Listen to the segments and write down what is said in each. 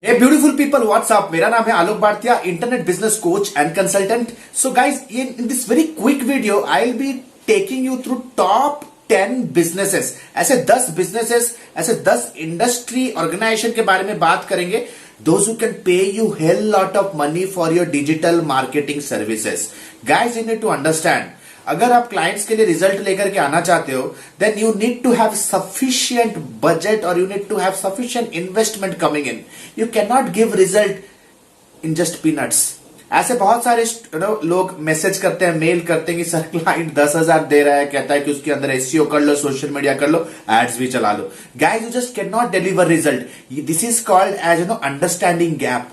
Hey beautiful people, what's up? मेरा नाम है आलोक भारतीय, internet business coach and consultant. So guys, in this very quick video, I'll be taking you through top 10 businesses. ऐसे 10 businesses, ऐसे 10 industry organisation के बारे में बात करेंगे. Those who can pay you hell lot of money for your digital marketing services. Guys, you need to understand. अगर आप clients के लिए रिजल्ट लेकर के आना चाहते हो then you need to have sufficient budget और you need to have sufficient investment coming in. You can not give result in just peanuts. ऐसे बहुत सारे लोग मैसेज करते हैं, मेल करते हैं कि सर क्लाइंट 10,000 दे रहा है, कहता है कि उसके अंदर एसईओ कर लो, सोशल मीडिया कर लो, एड्स भी चला लो. Guys, you just can not deliver result. This is called as understanding gap.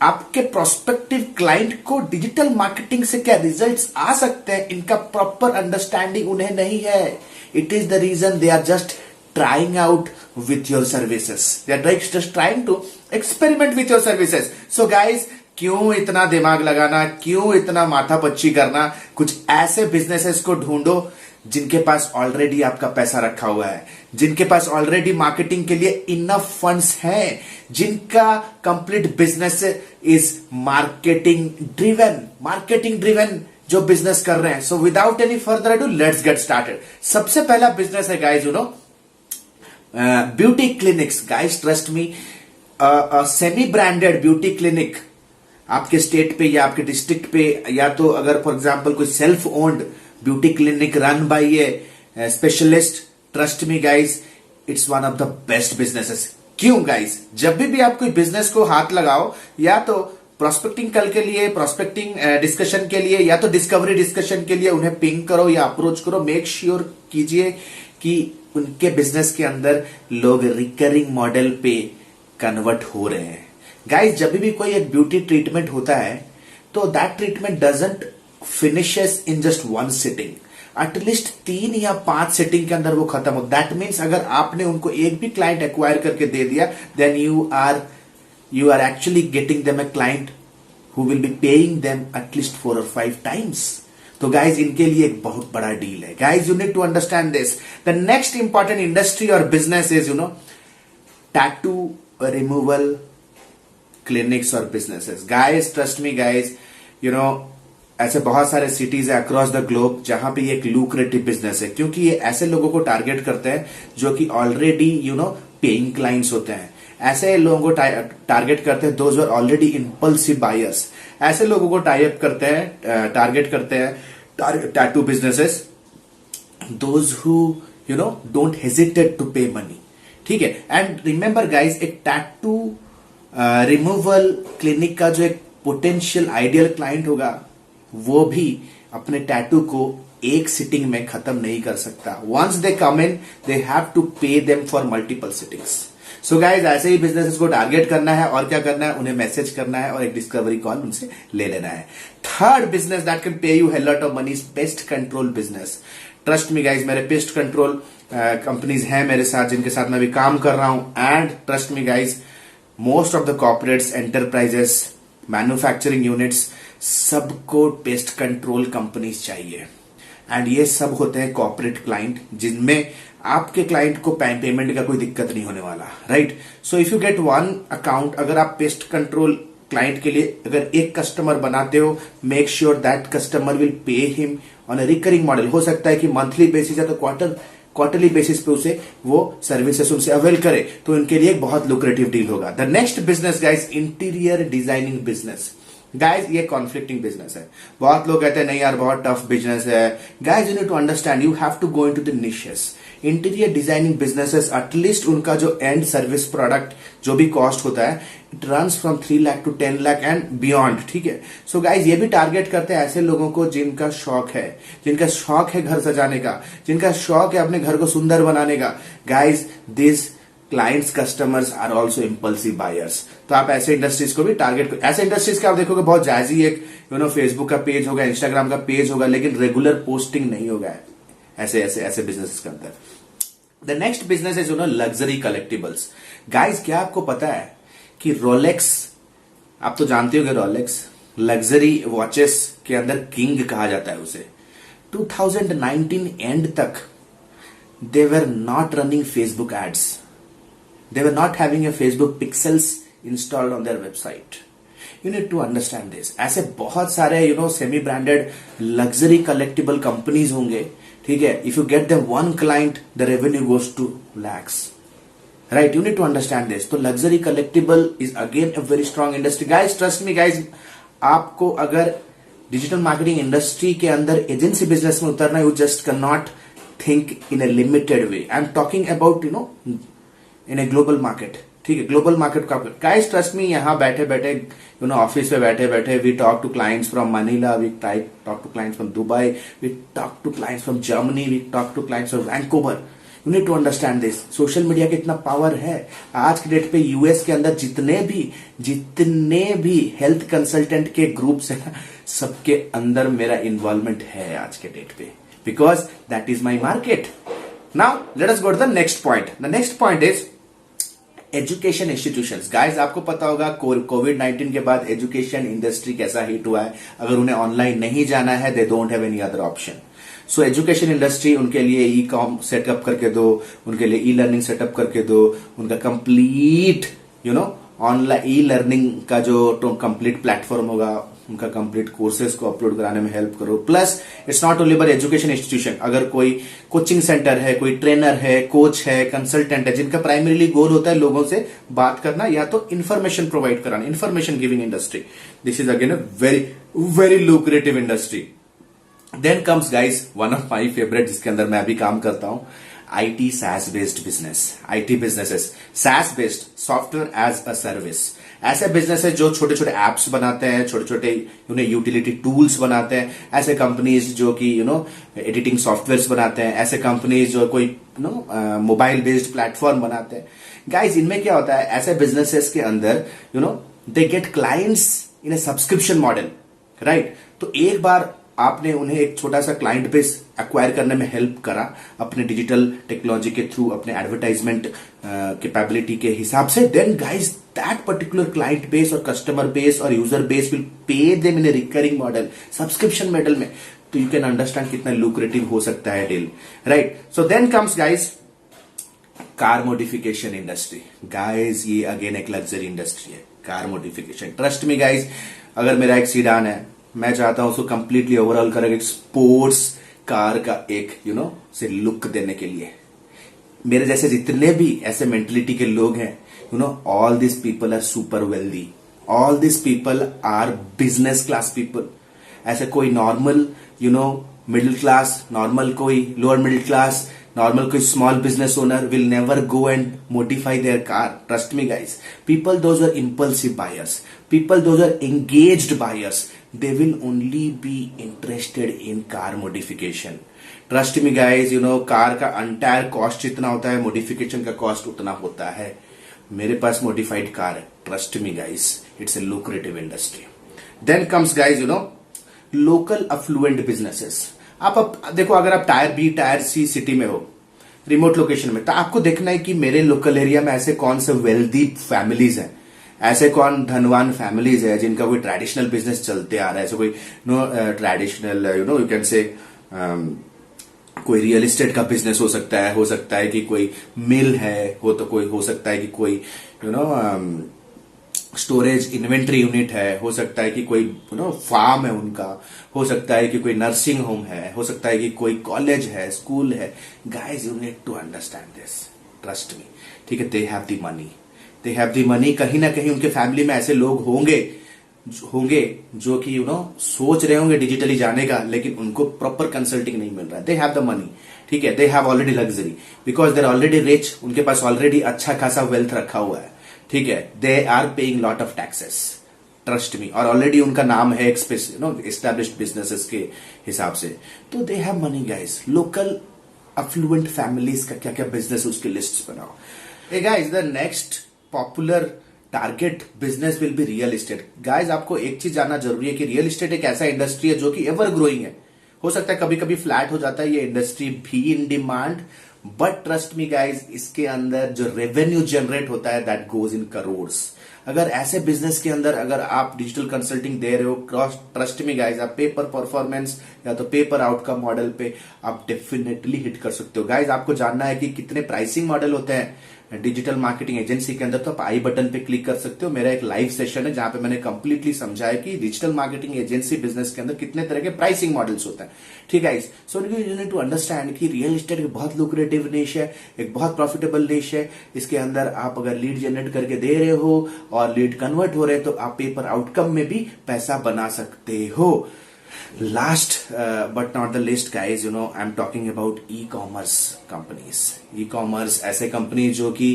आपके प्रोस्पेक्टिव क्लाइंट को डिजिटल मार्केटिंग से क्या रिजल्ट्स आ सकते हैं, इनका प्रॉपर अंडरस्टैंडिंग उन्हें नहीं है. It is the reason they are just trying out with your services. They are just trying to experiment with your services. So guys, क्यों इतना दिमाग लगाना, क्यों इतना माथा पच्ची करना. कुछ ऐसे बिजनेसेस को ढूंढो जिनके पास ऑलरेडी आपका पैसा रखा हुआ है, जिनके पास ऑलरेडी मार्केटिंग के लिए इनफ फंड्स हैं, जिनका complete business is marketing driven जो बिजनेस कर रहे हैं. So without any further ado, let's get started. सबसे पहला बिजनेस है guys, beauty clinics. Guys, trust मी, सेमी ब्रांडेड ब्यूटी क्लिनिक आपके स्टेट पे या आपके डिस्ट्रिक्ट पे, या तो अगर फॉर एग्जांपल कोई self owned beauty clinic run by A specialist, trust me guys, it's one of the best businesses. क्यों गाइज? जब भी आप कोई बिजनेस को हाथ लगाओ, या तो प्रोस्पेक्टिंग कल के लिए, प्रोस्पेक्टिंग डिस्कशन के लिए, या तो डिस्कवरी डिस्कशन के लिए उन्हें पिंग करो या अप्रोच करो. मेक श्योर कीजिए कि उनके बिजनेस के अंदर लोग रिकरिंग मॉडल पे कन्वर्ट हो रहे हैं. गाइज, जब भी कोई एक ब्यूटी ट्रीटमेंट होता है तो that treatment doesn't finishes in just one sitting. At least 3 या 5 सिटिंग के अंदर वो खत्म हो. दैट मीन्स अगर आपने उनको एक भी क्लाइंट एक्वायर करके दे दिया, then you are actually getting them a client who will be paying them at least 4 or 5 times. तो गाइज, इनके लिए एक बहुत बड़ा डील है. Guys, you need to understand this. The next important industry और business is tattoo removal clinics और businesses. Guys, trust me guys, ऐसे बहुत सारे सिटीज है अक्रॉस द ग्लोब जहां पे ये एक लुक्रेटिव बिजनेस है, क्योंकि ये ऐसे लोगों को टारगेट करते हैं जो कि ऑलरेडी पेइंग क्लाइंट्स होते हैं. ऐसे लोगों को टारगेट करते हैं those are already impulsive buyers. ऐसे लोगों को टाइप करते हैं, टारगेट करते हैं tattoo businesses, those who don't hesitate to pay money. ठीक है. एंड रिमेंबर गाइज, एक टैटू रिमूवल क्लिनिक का जो एक पोटेंशियल आइडियल क्लाइंट होगा वो भी अपने टैटू को एक सिटिंग में खत्म नहीं कर सकता. Once they come in, they have to pay them for multiple sittings. So guys, ऐसे ही बिजनेसेस को टारगेट करना है और क्या करना है, उन्हें मैसेज करना है और एक डिस्कवरी कॉल उनसे ले लेना है. Third business that can pay you hell lot of money is pest control business. Trust me guys, मेरे पेस्ट कंट्रोल कंपनीज हैं मेरे साथ, जिनके साथ मैं भी काम कर रहा हूं. And trust me guys, most of the corporates, enterprises, manufacturing units, सबको पेस्ट कंट्रोल कंपनीज चाहिए. एंड ये सब होते हैं कॉर्पोरेट क्लाइंट, जिनमें आपके क्लाइंट को पेमेंट का कोई दिक्कत नहीं होने वाला. Right. So if you get one account, अगर आप पेस्ट कंट्रोल क्लाइंट के लिए अगर एक कस्टमर बनाते हो, make sure that customer will pay him on a recurring model. हो सकता है कि मंथली बेसिस या तो क्वार्टरली बेसिस पे उसे वो सर्विसेस उनसे अवेल करे, तो उनके लिए एक बहुत लुक्रेटिव डील होगा. The next business guys, interior designing business. Guys, ये कॉन्फ्लिक्टिंग बिजनेस है. बहुत लोग कहते हैं नहीं यार बहुत टफ बिजनेस है. Guys, you need to understand, you have to go into the niches. Interior designing businesses, at least उनका जो एंड सर्विस प्रोडक्ट जो भी कॉस्ट होता है, it runs from 3 lakh to 10 lakh and beyond. ठीक है. सो गाइज, ये भी टारगेट करते हैं ऐसे लोगों को जिनका शौक है घर सजाने का, जिनका शौक है अपने घर को सुंदर बनाने का. Guys, this clients customers are also impulsive buyers. तो आप ऐसे इंडस्ट्रीज को भी टारगेट, ऐसे इंडस्ट्रीज का आप देखोगे बहुत जायजी एक फेसबुक का पेज होगा, इंस्टाग्राम का पेज होगा, लेकिन रेगुलर पोस्टिंग नहीं होगा ऐसे बिजनेस के अंदर. The next business is luxury collectibles. Guys, क्या आपको पता है कि रोलेक्स, आप तो जानते होंगे रोलेक्स लग्जरी वॉचेस के अंदर किंग कहा जाता है उसे. 2019 एंड तक they were not running Facebook ads. They were not having a Facebook pixels installed on their website. You need to understand this. ऐसे बहुत सारे semi branded luxury collectible companies होंगे, ठीक है. If you get the one client the revenue goes to lakhs, right. You need to understand this. तो luxury collectible is again a very strong industry. Guys trust me guys, आपको अगर digital marketing industry के अंदर agency business में उतरना, you just can not think in a limited way. I am talking about in a global market, ठीक है. Global market का guys trust me, यहां बैठे बैठे ऑफिस पे बैठे बैठे we talk to clients from Manila, we talk to clients from Dubai, we talk to clients from Germany, we talk to clients from Vancouver. You need to understand this. Social media का इतना power है. आज के date पे US के अंदर जितने भी हेल्थ कंसल्टेंट के ग्रुप्स है, सबके अंदर मेरा इन्वॉल्वमेंट है आज के डेट पे, because that is my market. Now let us go to the next point. The next point is education institutions. Guys आपको पता होगा कोविड-19 के बाद एजुकेशन इंडस्ट्री कैसा हिट हुआ है. अगर उन्हें ऑनलाइन नहीं जाना है, they don't have any other option. So education industry, उनके लिए ई कॉम सेटअप करके दो, उनके लिए ई लर्निंग सेटअप करके दो, उनका कंप्लीट ऑनलाइन ई लर्निंग का जो कंप्लीट प्लेटफॉर्म होगा, उनका कंप्लीट कोर्सेज को अपलोड कराने में हेल्प करो. Plus it's not only for education institution. अगर कोई कोचिंग सेंटर है, कोई ट्रेनर है, कोच है, कंसल्टेंट है, जिनका प्राइमरीली गोल होता है लोगों से बात करना या तो इन्फॉर्मेशन प्रोवाइड कराना, information giving industry, this is again a very very lucrative industry. Then comes guys one of my favourite, जिसके अंदर मैं अभी काम करता हूं, IT SaaS based business. IT businesses SaaS based, software as a service. ऐसे businesses जो छोटे छोटे एप्स बनाते हैं, छोटे छोटे यूटिलिटी टूल्स बनाते हैं. ऐसे कंपनीज जो कि एडिटिंग सॉफ्टवेयर बनाते हैं. ऐसे कंपनीज जो कोई मोबाइल बेस्ड प्लेटफॉर्म बनाते हैं. गाइज इनमें क्या होता है, ऐसे बिजनेसेस के अंदर they get clients in A subscription model, right. तो एक बार आपने उन्हें एक छोटा सा क्लाइंट बेस एक्वायर करने में हेल्प करा अपने डिजिटल टेक्नोलॉजी के थ्रू, अपने एडवर्टाइजमेंट कैपेबिलिटी के हिसाब से, then guys that particular client base और कस्टमर बेस और user base will pay them in a recurring model, subscription model में. तो यू कैन अंडरस्टैंड कितना लुक्रेटिव हो सकता है deal, right. So then comes guys car modification industry. Guys ये again एक लग्जरी इंडस्ट्री है, car modification. Trust me guys, अगर मेरा एक सीडान है, मैं चाहता हूं उसको कंप्लीटली ओवरऑल करें एक स्पोर्ट्स कार का एक से लुक देने के लिए. मेरे जैसे जितने भी ऐसे मेंटेलिटी के लोग हैं, all this people are super wealthy, all this people are business class people. ऐसे कोई नॉर्मल मिडिल क्लास, नॉर्मल कोई लोअर मिडिल क्लास, नॉर्मल कोई small business owner will never go and modify their car. Trust me guys, people those are impulsive buyers, people those are engaged buyers, they will only be interested in car modification. Trust me guys, car का entire cost जितना होता है, modification का cost उतना होता है. मेरे पास modified car है. Trust me guys, it's a lucrative industry. Then comes guys, local affluent businesses. आप देखो, अगर आप टायर बी टायर सी सिटी में हो, रिमोट लोकेशन में, तो आपको देखना है कि मेरे लोकल एरिया में ऐसे कौन से वेल्दी फैमिलीज हैं, ऐसे कौन धनवान फैमिलीज है जिनका कोई ट्रेडिशनल बिजनेस चलते आ रहा है. ऐसे कोई ट्रेडिशनल यू कैन से कोई रियल एस्टेट का बिजनेस हो सकता है कि कोई मिल है, हो सकता है कि कोई स्टोरेज इन्वेंट्री यूनिट है, हो सकता है कि कोई फार्म है उनका, हो सकता है कि कोई नर्सिंग होम है, हो सकता है कि कोई कॉलेज है, स्कूल है. Guys you need to understand this. Trust me, ठीक है. They have the money. कहीं ना कहीं उनके फैमिली में ऐसे लोग होंगे जो कि सोच रहे होंगे डिजिटली जाने का, लेकिन उनको प्रॉपर कंसल्टिंग नहीं मिल रहा है. दे हैव द मनी, ठीक है. They have already luxury because they are already rich. उनके पास ऑलरेडी अच्छा खासा वेल्थ रखा हुआ है, ठीक है. They are paying lot of taxes, trust me. और ऑलरेडी उनका नाम है एस्टैब्लिश्ड बिजनेसेस के हिसाब से. तो they have money guys. Local affluent families का क्या क्या बिजनेस, उसकी लिस्ट बनाओ. Hey guys, the next popular target business will be real estate. Guys आपको एक चीज जानना जरूरी है कि रियल एस्टेट एक ऐसा इंडस्ट्री है जो कि एवर ग्रोइंग है. हो सकता है कभी कभी फ्लैट हो जाता है ये इंडस्ट्री भी in demand, but trust me guys, इसके अंदर जो रेवेन्यू जनरेट होता है दैट गोज इन करोड्स. अगर ऐसे बिजनेस के अंदर अगर आप डिजिटल कंसल्टिंग दे रहे हो, ट्रस्ट मी गाइज, आप पेपर परफॉर्मेंस या तो पेपर आउटकम मॉडल पे आप डेफिनेटली हिट कर सकते हो. गाइज आपको जानना है कि कितने प्राइसिंग मॉडल होते हैं डिजिटल मार्केटिंग एजेंसी के अंदर, तो आप आई बटन पे क्लिक कर सकते हो। मेरा एक लाइव सेशन है जहां पे मैंने कंप्लीटली समझाया कि डिजिटल मार्केटिंग एजेंसी बिजनेस के अंदर कितने तरह के प्राइसिंग मॉडल्स होता है। ठीक है guys, so you need to understand कि रियल एस्टेट एक बहुत लुक्रेटिव निश है, एक बहुत प्रॉफिटेबल निश है। इसके अंदर आप अगर लीड जनरेट करके दे रहे हो और लीड कन्वर्ट हो रहे हैं तो आप पे पर आउटकम में भी पैसा बना सकते हो। Last but not the least guys, I'm talking about e-commerce companies. E-commerce ऐसे कंपनी जो कि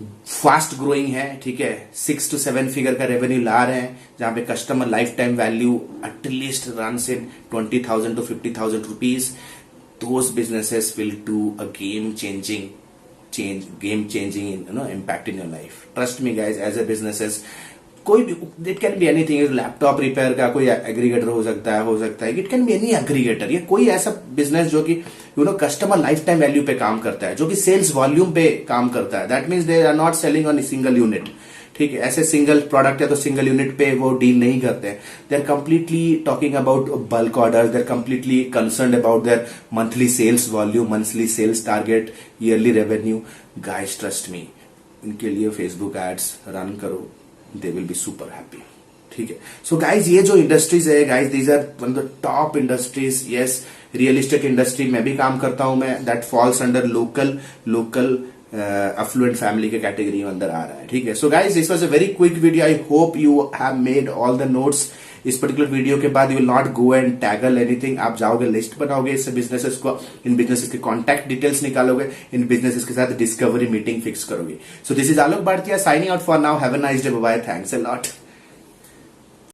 फास्ट ग्रोइंग है, ठीक है, 6 to 7 फिगर का रेवेन्यू ला रहे हैं, जहां पे customer life time value at least runs in 20,000 to 50,000 rupees. Those businesses will do a game changing impact in your life. Trust me guys, as a businesses, कोई भी, it can be anything, laptop repair का कोई aggregator हो सकता है, it can be any aggregator, या कोई ऐसा बिजनेस जो कि कस्टमर लाइफ टाइम वैल्यू पे काम करता है, जो कि सेल्स वॉल्यूम पे काम करता है। That means they are not selling on single unit, ठीक है, ऐसे सिंगल प्रोडक्ट है तो सिंगल यूनिट पे वो डील नहीं करते हैं। They are completely talking about bulk orders, they are completely concern about their monthly sales volume, monthly sales target, yearly revenue. Guys trust me, इनके लिए फेसबुक एड्स रन करो, they will be super happy. ठीक है, so guys ये जो industries है guys, these are one of the top industries. Yes, real estate industry में भी काम करता हूं मैं, that falls under local affluent family के कैटेगरी में अंदर आ रहा है। ठीक है, so guys this was a very quick video, I hope you have made all the notes. इस पर्टिकुलर वीडियो के बाद you will not go and tackle anything, आप जाओगे लिस्ट बनाओगे इस बिजनेसेस को, इन बिजनेसेस के कॉन्टैक्ट डिटेल्स निकालोगे, इन बिजनेसेस के साथ डिस्कवरी मीटिंग फिक्स करोगे। So this is Alok Bhartiya signing out for now, have a nice day, bye, thanks a lot.